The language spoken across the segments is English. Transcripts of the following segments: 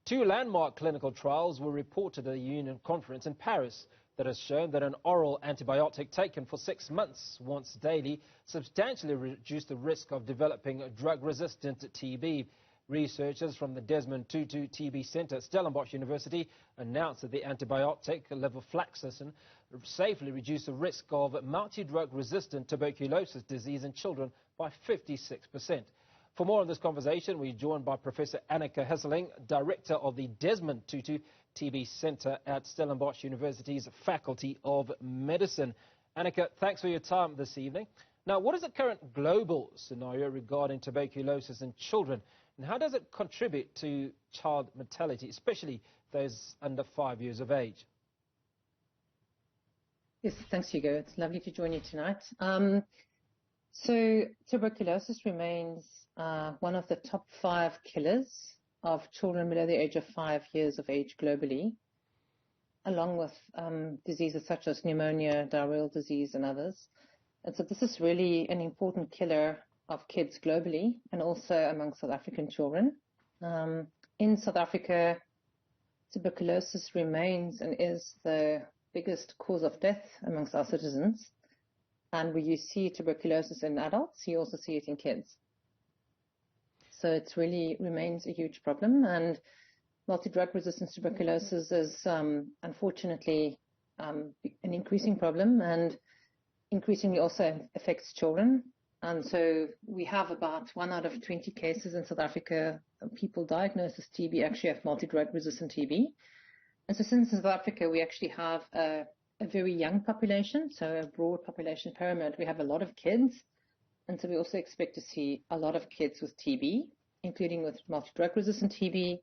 Two landmark clinical trials were reported at a union conference in Paris that has shown that an oral antibiotic taken for 6 months once daily substantially reduced the risk of developing drug-resistant TB. Researchers from the Desmond Tutu TB Centre at Stellenbosch University announced that the antibiotic levofloxacin safely reduced the risk of multi-drug-resistant tuberculosis disease in children by 56%. For more on this conversation, we're joined by Professor Anneke Hesseling, Director of the Desmond Tutu TB Centre at Stellenbosch University's Faculty of Medicine. Anneke, thanks for your time this evening. Now, what is the current global scenario regarding tuberculosis in children, and how does it contribute to child mortality, especially those under 5 years of age? Yes, thanks, Hugo. It's lovely to join you tonight. So tuberculosis remains one of the top 5 killers of children below the age of 5 years of age globally, along with diseases such as pneumonia, diarrheal disease, and others. And so this is really an important killer of kids globally and also among South African children. In South Africa, tuberculosis remains and is the biggest cause of death amongst our citizens. And where you see tuberculosis in adults, you also see it in kids. So it really remains a huge problem. And multi-drug resistant tuberculosis is unfortunately an increasing problem and increasingly also affects children. And so we have about 1 out of 20 cases in South Africa of people diagnosed as TB actually have multi-drug resistant TB. And so since in South Africa we actually have a very young population, so a broad population pyramid, we have a lot of kids. And so we also expect to see a lot of kids with TB, including with multi-drug resistant TB,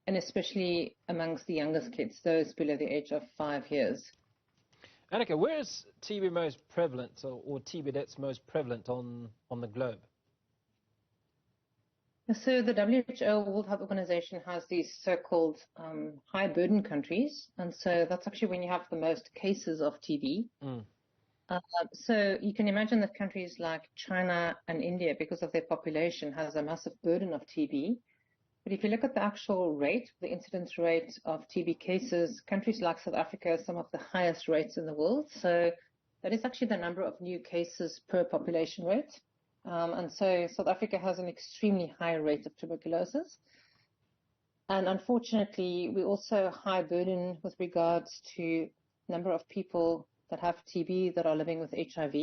and especially amongst the youngest kids, those below the age of 5 years. Anneke, where is TB most prevalent, or TB deaths most prevalent on the globe? So the WHO, World Health Organization, has these so-called high burden countries, and so that's actually when you have the most cases of TB. So you can imagine that countries like China and India, because of their population, has a massive burden of TB. But if you look at the actual rate, the incidence rate of TB cases, countries like South Africa have some of the highest rates in the world. So that is actually the number of new cases per population rate. And so South Africa has an extremely high rate of tuberculosis. And unfortunately, we also high burden with regards to number of people that have TB that are living with HIV.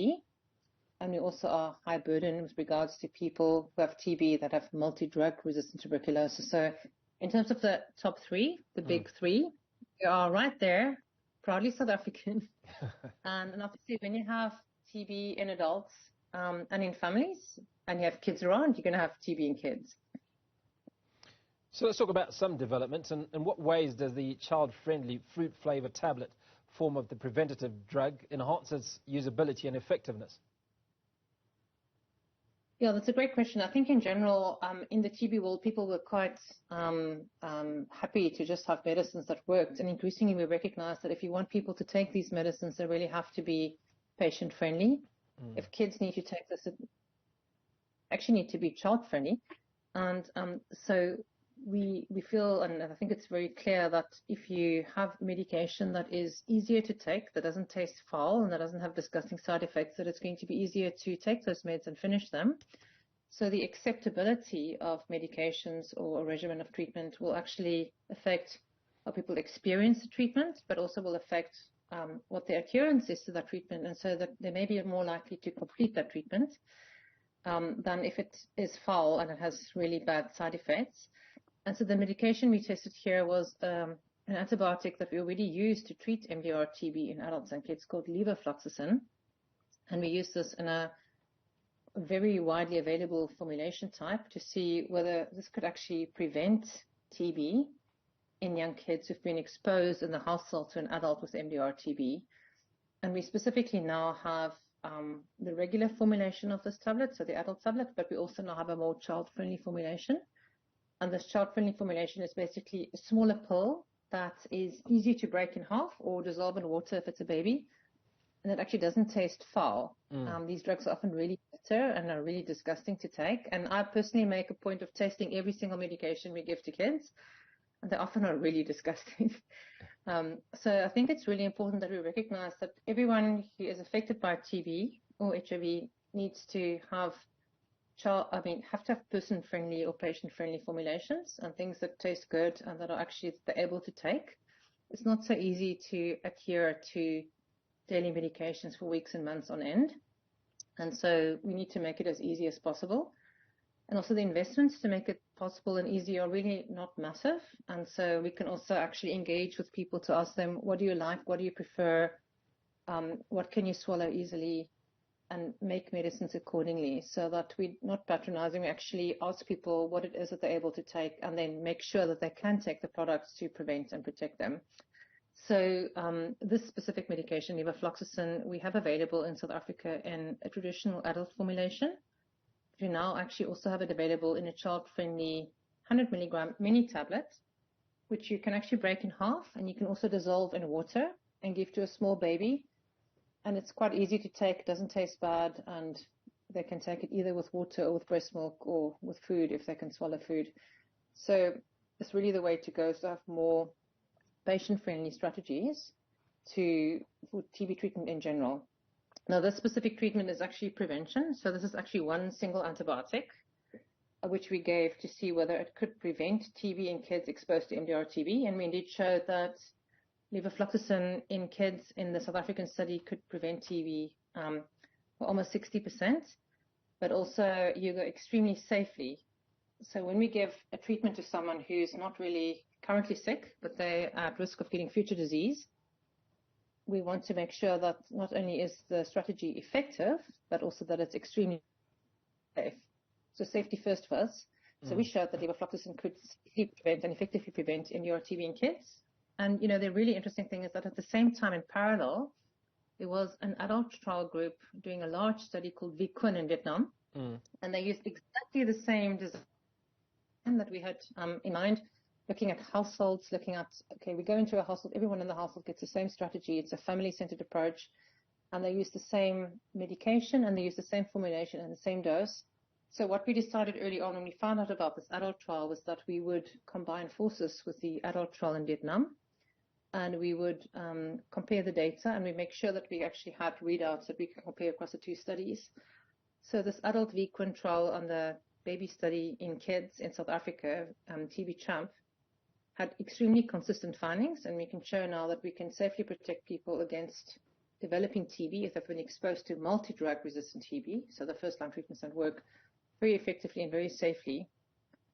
And we also are high burden with regards to people who have TB that have multi-drug resistant tuberculosis. So in terms of the top 3, the big 3, we are right there, proudly South African. And obviously when you have TB in adults and in families and you have kids around, you're going to have TB in kids. So let's talk about some developments. And in what ways does the child-friendly fruit flavor tablet form of the preventative drug enhance its usability and effectiveness? Yeah, that's a great question. I think in general, in the TB world, people were quite happy to just have medicines that worked. And increasingly, we recognize that if you want people to take these medicines, they really have to be patient-friendly. If kids need to take this, it actually need to be child-friendly. And so we feel, and I think it's very clear, that if you have medication that is easier to take, that doesn't taste foul, and that doesn't have disgusting side effects, that it's going to be easier to take those meds and finish them. So the acceptability of medications or a regimen of treatment will actually affect how people experience the treatment, but also will affect what their adherence is to that treatment, and so that they may be more likely to complete that treatment than if it is foul and it has really bad side effects. And so the medication we tested here was an antibiotic that we already use to treat MDR TB in adults and kids called levofloxacin. And we used this in a very widely available formulation type to see whether this could actually prevent TB in young kids who've been exposed in the household to an adult with MDR TB. And we specifically now have the regular formulation of this tablet, so the adult tablet, but we also now have a more child-friendly formulation. And this child-friendly formulation is basically a smaller pill that is easy to break in half or dissolve in water if it's a baby. And it actually doesn't taste foul. These drugs are often really bitter and are really disgusting to take. And I personally make a point of tasting every single medication we give to kids. and they often are really disgusting. So I think it's really important that we recognize that everyone who is affected by TB or HIV needs to have person-friendly or patient-friendly formulations and things that taste good and that are actually they're able to take. It's not so easy to adhere to daily medications for weeks and months on end. And so we need to make it as easy as possible. And also the investments to make it possible and easy are really not massive. And so we can also actually engage with people to ask them, what do you like? What do you prefer? What can you swallow easily? And make medicines accordingly, so that we're not patronizing. We actually ask people what it is that they're able to take and then make sure that they can take the products to prevent and protect them. So this specific medication, levofloxacin, we have available in South Africa in a traditional adult formulation. We now actually also have it available in a child-friendly 100 milligram mini tablet, which you can actually break in half, and you can also dissolve in water and give to a small baby. And it's quite easy to take, doesn't taste bad, and they can take it either with water or with breast milk or with food if they can swallow food. So it's really the way to go, is to have more patient-friendly strategies for TB treatment in general. Now, this specific treatment is actually prevention. So this is actually one single antibiotic, which we gave to see whether it could prevent TB in kids exposed to MDR-TB. And we indeed showed that levofloxacin in kids in the South African study could prevent TB for almost 60%, but also you go extremely safely. So when we give a treatment to someone who's not really currently sick, but they're at risk of getting future disease, we want to make sure that not only is the strategy effective, but also that it's extremely safe. So safety first for us. So we showed that levofloxacin could prevent and effectively prevent MDR-TB in kids. And, the really interesting thing is that at the same time, in parallel, there was an adult trial group doing a large study called VQuin in Vietnam. And they used exactly the same design that we had in mind, looking at households, we go into a household, everyone in the household gets the same strategy. It's a family-centered approach. And they use the same medication and they use the same formulation and the same dose. So what we decided early on when we found out about this adult trial was that we would combine forces with the adult trial in Vietnam. And we would compare the data, and we make sure that we actually had readouts that we can compare across the two studies. So this adult VQuin trial on the baby study in kids in South Africa, TB Champ, had extremely consistent findings, and we can show now that we can safely protect people against developing TB if they've been exposed to multi-drug resistant TB. So the first-line treatments that work very effectively and very safely.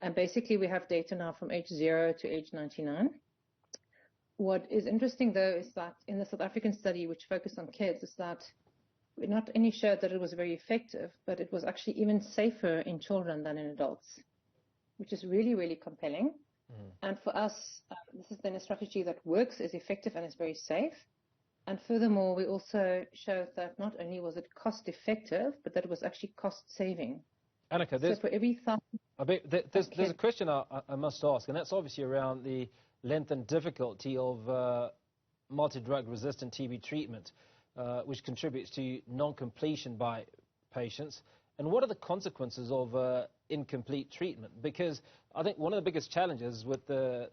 And basically we have data now from age 0 to age 99. What is interesting, though, is that in the South African study, which focused on kids, is that we not only showed that it was very effective, but it was actually even safer in children than in adults, which is really, really compelling. And for us, this is then a strategy that works, is effective, and is very safe. And furthermore, we also showed that not only was it cost effective, but that it was actually cost saving. Anneke, so for every there's a question I must ask, and that's obviously around the length and difficulty of multi-drug resistant TB treatment, which contributes to non-completion by patients. And what are the consequences of incomplete treatment? Because I think one of the biggest challenges with the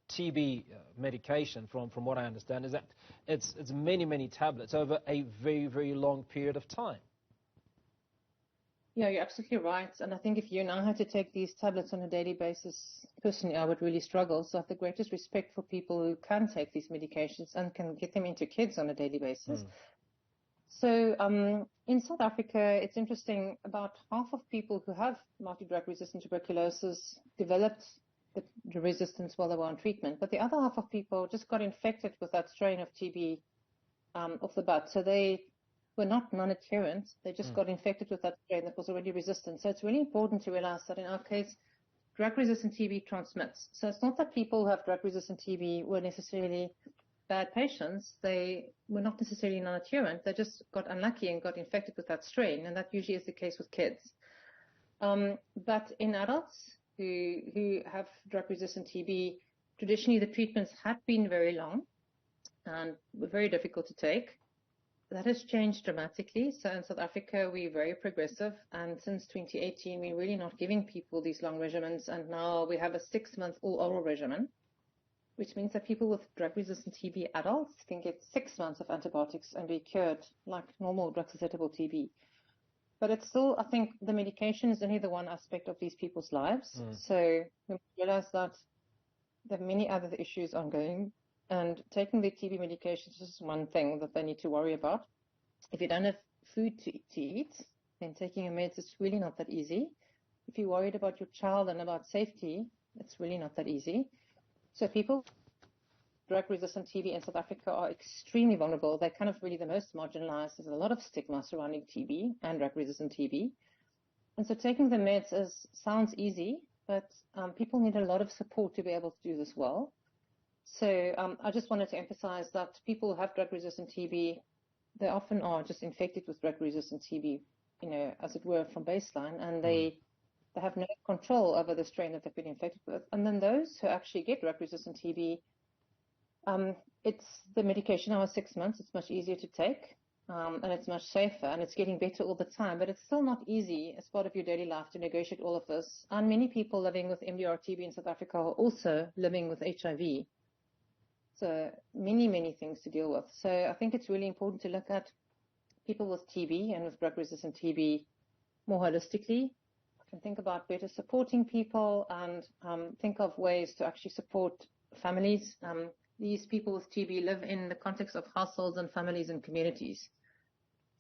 TB medication, from what I understand, is that it's many, many tablets over a very, very long period of time. Yeah, you're absolutely right. And I think if you now had to take these tablets on a daily basis, personally, I would really struggle. So I have the greatest respect for people who can take these medications and can get them into kids on a daily basis. So in South Africa, it's interesting, about half of people who have multi-drug resistant tuberculosis developed the resistance while they were on treatment. But the other half of people just got infected with that strain of TB off the bat. So they were not non-adherent. They just got infected with that strain that was already resistant. So it's really important to realize that in our case, drug-resistant TB transmits. So it's not that people who have drug-resistant TB were necessarily bad patients. They were not necessarily non-adherent. They just got unlucky and got infected with that strain, and that usually is the case with kids. But in adults who have drug-resistant TB, traditionally the treatments had been very long and were very difficult to take. That has changed dramatically. So in South Africa, we're very progressive. And since 2018, we're really not giving people these long regimens. And now we have a 6-month all-oral regimen. which means that people with drug-resistant TB adults can get 6 months of antibiotics and be cured like normal drug-susceptible TB. But it's still, I think, the medication is only the one aspect of these people's lives. So we realize that there are many other issues ongoing, and taking the TB medication is just one thing that they need to worry about. If you don't have food to eat, then taking your meds is really not that easy. If you're worried about your child and about safety, it's really not that easy. So people drug-resistant TB in South Africa are extremely vulnerable. They're kind of really the most marginalized. There's a lot of stigma surrounding TB and drug-resistant TB. And so taking the meds sounds easy, but people need a lot of support to be able to do this well. So I just wanted to emphasize that people who have drug-resistant TB, they often are just infected with drug-resistant TB, as it were, from baseline, and they have no control over the strain that they've been infected with. And then those who actually get drug-resistant TB, it's the medication now is 6 months. It's much easier to take, and it's much safer, and it's getting better all the time. But it's still not easy as part of your daily life to negotiate all of this. And many people living with MDR TB in South Africa are also living with HIV. So many, many things to deal with. So I think it's really important to look at people with TB and with drug-resistant TB more holistically, and think about better supporting people, and think of ways to actually support families. These people with TB live in the context of households and families and communities.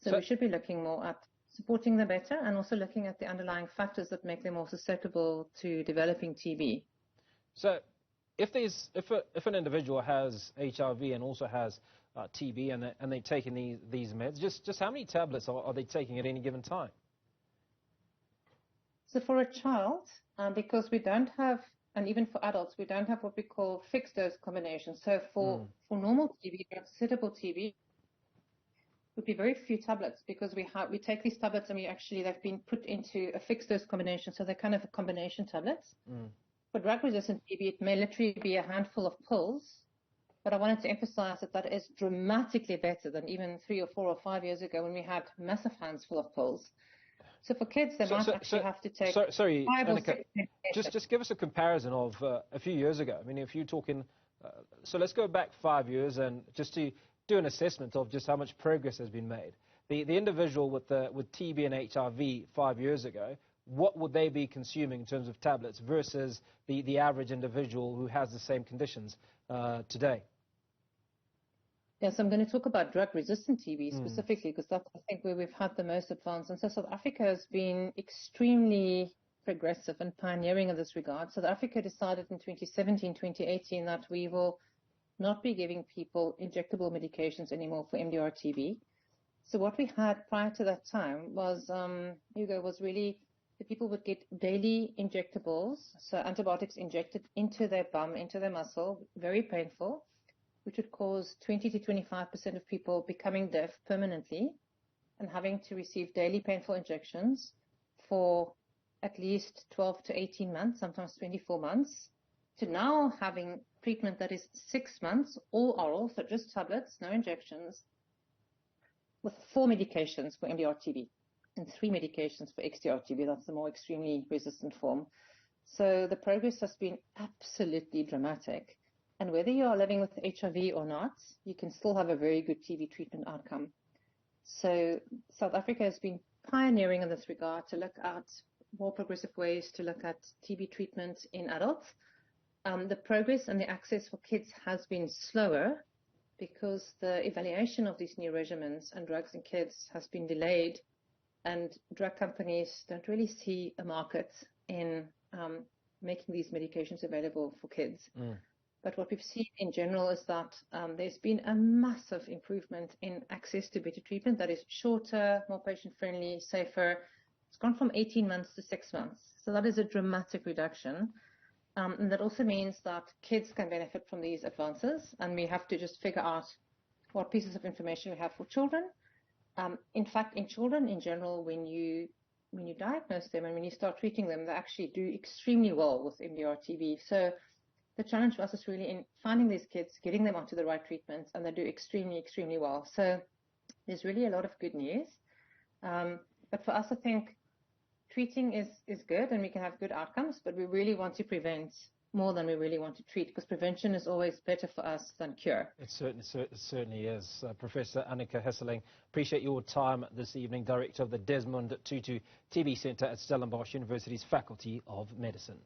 So we should be looking more at supporting them better, and also looking at the underlying factors that make them more susceptible to developing TB. So if an individual has HIV and also has TB and they're taking these meds, just how many tablets are they taking at any given time? So for a child, because we don't have, and even for adults, we don't have what we call fixed dose combinations. So for normal TB, susceptible TB, would be very few tablets, because we take these tablets and they've been put into a fixed dose combination, so they're kind of a combination tablets. For drug-resistant TB, it may literally be a handful of pills, but I wanted to emphasize that is dramatically better than even 3 or 4 or 5 years ago when we had massive handful of pills. So for kids, they might actually have to take... Sorry, Anneke, just give us a comparison of a few years ago. I mean, if you're talking... so let's go back 5 years and just to do an assessment of just how much progress has been made. The individual with TB and HIV 5 years ago, what would they be consuming in terms of tablets versus the average individual who has the same conditions today? Yes, I'm going to talk about drug-resistant TB specifically, because that's, I think, where we've had the most advance. And so South Africa has been extremely progressive and pioneering in this regard. South Africa decided in 2017, 2018 that we will not be giving people injectable medications anymore for MDR TB. So what we had prior to that time was, was really the people would get daily injectables, so antibiotics injected into their bum, into their muscle, very painful, which would cause 20 to 25% of people becoming deaf permanently and having to receive daily painful injections for at least 12 to 18 months, sometimes 24 months, to now having treatment that is 6 months, all oral, so just tablets, no injections, with 4 medications for MDR TB and 3 medications for XDR TB. That's the more extremely resistant form. So the progress has been absolutely dramatic. And whether you are living with HIV or not, you can still have a very good TB treatment outcome. So South Africa has been pioneering in this regard to look at more progressive ways to look at TB treatment in adults. The progress and the access for kids has been slower because the evaluation of these new regimens and drugs in kids has been delayed, and drug companies don't really see a market in making these medications available for kids. But what we've seen in general is that there's been a massive improvement in access to better treatment that is shorter, more patient-friendly, safer. It's gone from 18 months to 6 months. So that is a dramatic reduction. And that also means that kids can benefit from these advances, and we have to just figure out what pieces of information we have for children. In fact, in children in general, when you diagnose them and when you start treating them, they actually do extremely well with MDR TB. So the challenge for us is really in finding these kids, getting them onto the right treatments, and they do extremely, extremely well. So there's really a lot of good news. But for us, I think treating is good and we can have good outcomes, but we really want to prevent more than we really want to treat, because prevention is always better for us than cure. It certainly is. Professor Anneke Hesseling, appreciate your time this evening, Director of the Desmond Tutu TB Centre at Stellenbosch University's Faculty of Medicine.